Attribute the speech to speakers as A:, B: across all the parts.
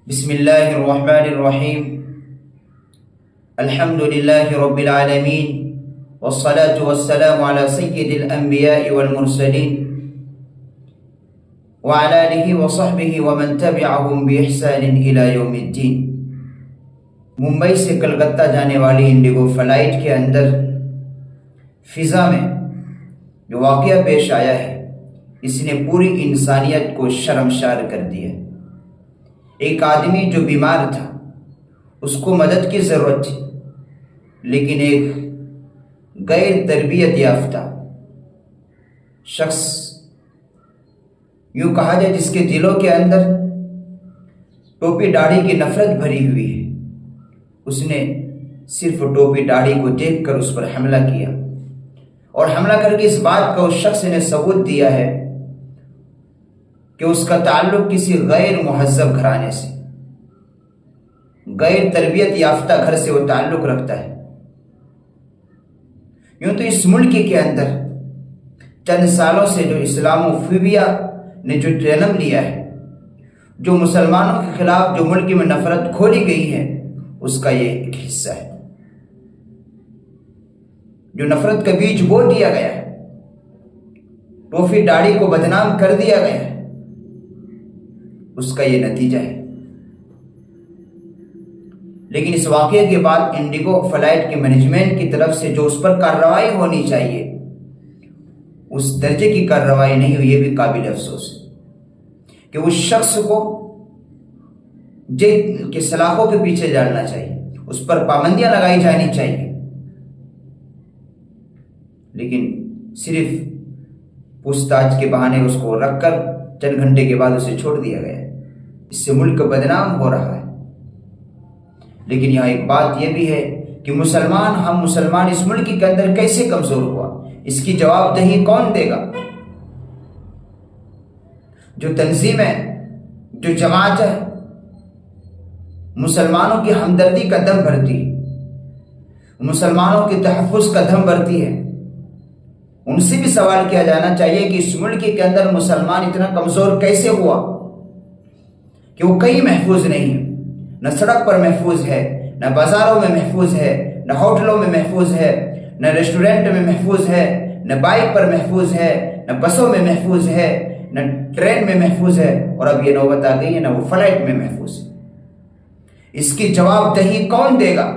A: بسم اللہ الرحمن الرحیم الحمد للہ رب العالمین والصلاة والسلام على سید الانبیاء والمرسلین وعلى آلہ وصحبہ ومن تبعہم بإحسان الى یوم الدین۔ ممبئی سے کلکتہ جانے والی انڈیگو فلائٹ کے اندر فضا میں جو واقعہ پیش آیا ہے اس نے پوری انسانیت کو شرمسار کر دیا۔ ایک آدمی جو بیمار تھا اس کو مدد کی ضرورت تھی، لیکن ایک غیر تربیت یافتہ شخص، یوں کہا جائے جس کے دلوں کے اندر ٹوپی داڑھی کی نفرت بھری ہوئی ہے، اس نے صرف ٹوپی داڑھی کو دیکھ کر اس پر حملہ کیا، اور حملہ کر کے اس بات کا اس شخص نے ثبوت دیا ہے کہ اس کا تعلق کسی غیر مہذب گھرانے سے، غیر تربیت یافتہ گھر سے وہ تعلق رکھتا ہے۔ یوں تو اس ملک کے اندر چند سالوں سے جو اسلاموفوبیا نے جو جنم لیا ہے، جو مسلمانوں کے خلاف جو ملک میں نفرت کھولی گئی ہے، اس کا یہ ایک حصہ ہے۔ جو نفرت کا بیج بو دیا گیا ہے، ٹوپی داڑھی کو بدنام کر دیا گیا ہے، اس کا یہ نتیجہ ہے۔ لیکن اس واقعے کے بعد انڈیگو فلائٹ کے مینجمنٹ کی طرف سے جو اس پر کارروائی ہونی چاہیے اس درجے کی کارروائی نہیں ہوئی، یہ بھی قابل افسوس ہے کہ اس شخص کو جیل کے سلاخوں کے پیچھے ڈالنا چاہیے، اس پر پابندیاں لگائی جانی چاہیے، لیکن صرف پوچھ تاچھ کے بہانے اس کو رکھ کر چند گھنٹے کے بعد اسے چھوڑ دیا گیا۔ اس سے ملک بدنام ہو رہا ہے۔ لیکن یہاں ایک بات یہ بھی ہے کہ ہم مسلمان اس ملک کے اندر کیسے کمزور ہوا، اس کی جواب دہی کون دے گا؟ جو تنظیمیں، جو جماعتیں مسلمانوں کی ہمدردی کا دم بھرتی، مسلمانوں کے تحفظ کا دم بھرتی ہے، ان سے بھی سوال کیا جانا چاہیے کہ اس ملک کے اندر مسلمان اتنا کمزور کیسے ہوا کہ وہ کہیں محفوظ نہیں ہے، نہ سڑک پر محفوظ ہے، نہ بازاروں میں محفوظ ہے، نہ ہوٹلوں میں محفوظ ہے، نہ ریسٹورنٹ میں محفوظ ہے، نہ بائک پر محفوظ ہے، نہ بسوں میں محفوظ ہے، نہ ٹرین میں محفوظ ہے، اور اب یہ نوبت آ گئی ہے نہ وہ فلائٹ میں محفوظ ہے۔ اس کی جواب دہی کون دے گا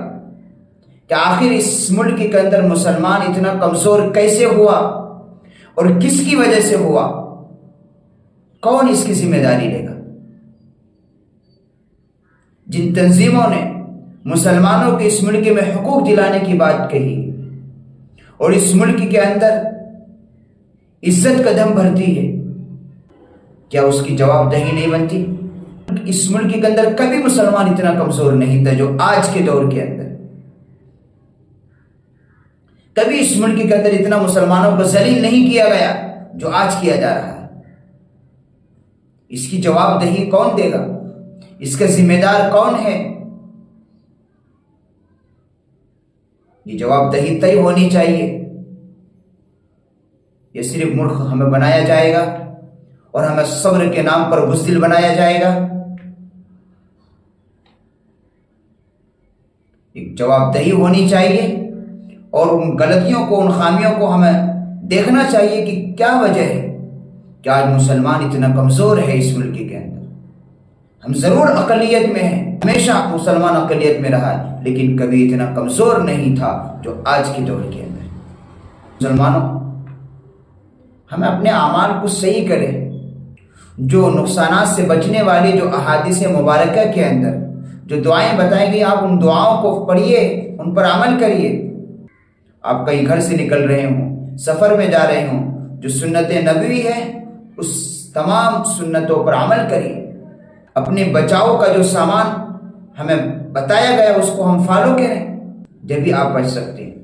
A: کہ آخر اس ملک کے اندر مسلمان اتنا کمزور کیسے ہوا اور کس کی وجہ سے ہوا؟ کون اس کی ذمہ داری لے گا؟ جن تنظیموں نے مسلمانوں کے اس ملک میں حقوق دلانے کی بات کہی اور اس ملک کے اندر عزت کا دم بھرتی ہے، کیا اس کی جواب دہی نہیں بنتی؟ اس ملک کے اندر کبھی مسلمان اتنا کمزور نہیں تھا جو آج کے دور کے اندر، کبھی اس ملک کے اندر اتنا مسلمانوں کو ذلیل نہیں کیا گیا جو آج کیا جا رہا ہے۔ اس کی جواب دہی کون دے گا؟ اس کا ذمہ دار کون ہے؟ یہ جواب دہی طے ہونی چاہیے۔ یہ صرف ملک ہمیں بنایا جائے گا اور ہمیں صبر کے نام پر بزدل بنایا جائے گا؟ ایک جواب دہی ہونی چاہیے، اور ان غلطیوں کو، ان خامیوں کو ہمیں دیکھنا چاہیے کہ کیا وجہ ہے کہ آج مسلمان اتنا کمزور ہے اس ملک کے اندر۔ ہم ضرور اقلیت میں ہیں، ہمیشہ مسلمان اقلیت میں رہا ہے، لیکن کبھی اتنا کمزور نہیں تھا جو آج کے دور کے اندر۔ مسلمانوں، ہمیں اپنے اعمال کو صحیح کریں، جو نقصانات سے بچنے والی جو احادیث مبارکہ کے اندر جو دعائیں بتائی گئی، آپ ان دعاؤں کو پڑھیے، ان پر عمل کریے۔ آپ کہیں گھر سے نکل رہے ہوں، سفر میں جا رہے ہوں، جو سنت نبوی ہے اس تمام سنتوں پر عمل کریے۔ اپنے بچاؤ کا جو سامان ہمیں بتایا گیا اس کو ہم فالو کریں، جبھی آپ بچ سکتے ہیں۔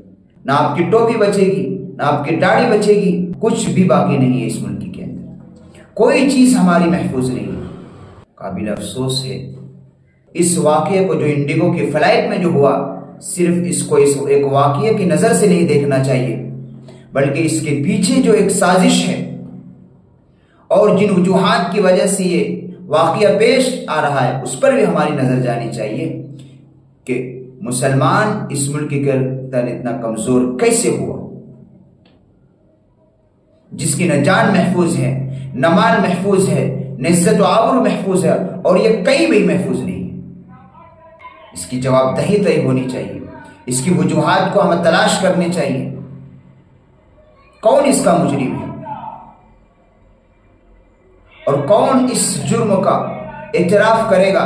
A: نہ آپ کی ٹوپی بچے گی، نہ آپ کی داڑھی بچے گی، کچھ بھی باقی نہیں ہے اس ملک کے اندر، کوئی چیز ہماری محفوظ نہیں ہے۔ قابل افسوس ہے اس واقعے کو جو انڈیگو کی فلائٹ میں جو ہوا، صرف اس کو ایک واقعے کی نظر سے نہیں دیکھنا چاہیے، بلکہ اس کے پیچھے جو ایک سازش ہے اور جن وجوہات کی وجہ سے یہ واقعہ پیش آ رہا ہے اس پر بھی ہماری نظر جانی چاہیے کہ مسلمان اس ملک کے اندر اتنا کمزور کیسے ہوا، جس کی نہ جان محفوظ ہے، نہ مال محفوظ ہے، نہ عزت و آبرو محفوظ ہے، اور یہ کہیں بھی محفوظ نہیں ہے۔ اس کی جواب دہی طے ہونی چاہیے، اس کی وجوہات کو ہمیں تلاش کرنی چاہیے، کون اس کا مجرم ہے اور کون اس جرم کا اعتراف کرے گا۔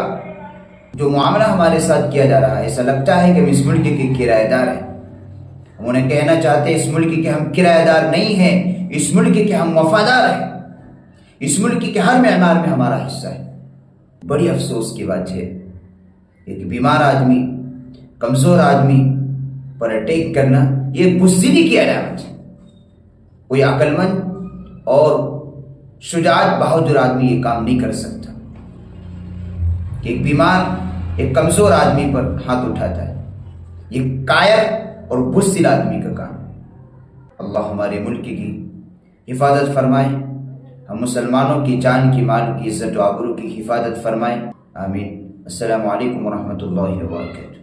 A: جو معاملہ ہمارے ساتھ کیا جا رہا ہے، ایسا لگتا ہے کہ ہم اس ملک کے کرایہ دار ہیں۔ ہم انہیں کہنا چاہتے ہیں اس ملک کے ہم کرایہ دار نہیں ہیں، اس ملک کے ہم وفادار ہیں، اس ملک کے ہر معمار میں ہمارا حصہ ہے۔ بڑی افسوس کی بات ہے، ایک بیمار آدمی، کمزور آدمی پر اٹیک کرنا یہ ایک بزدلی کی علامت ہے۔ کوئی عقل مند اور شجاعت بہادر آدمی یہ کام نہیں کر سکتا کہ ایک بیمار، ایک کمزور آدمی پر ہاتھ اٹھاتا ہے۔ یہ کائر اور بزدل آدمی کا کام۔ اللہ ہمارے ملک کی حفاظت فرمائے، ہم مسلمانوں کی جان کی، مال کی، عزت و آبرو کی حفاظت فرمائے، آمین۔ السلام علیکم ورحمۃ اللہ وبرکاتہ۔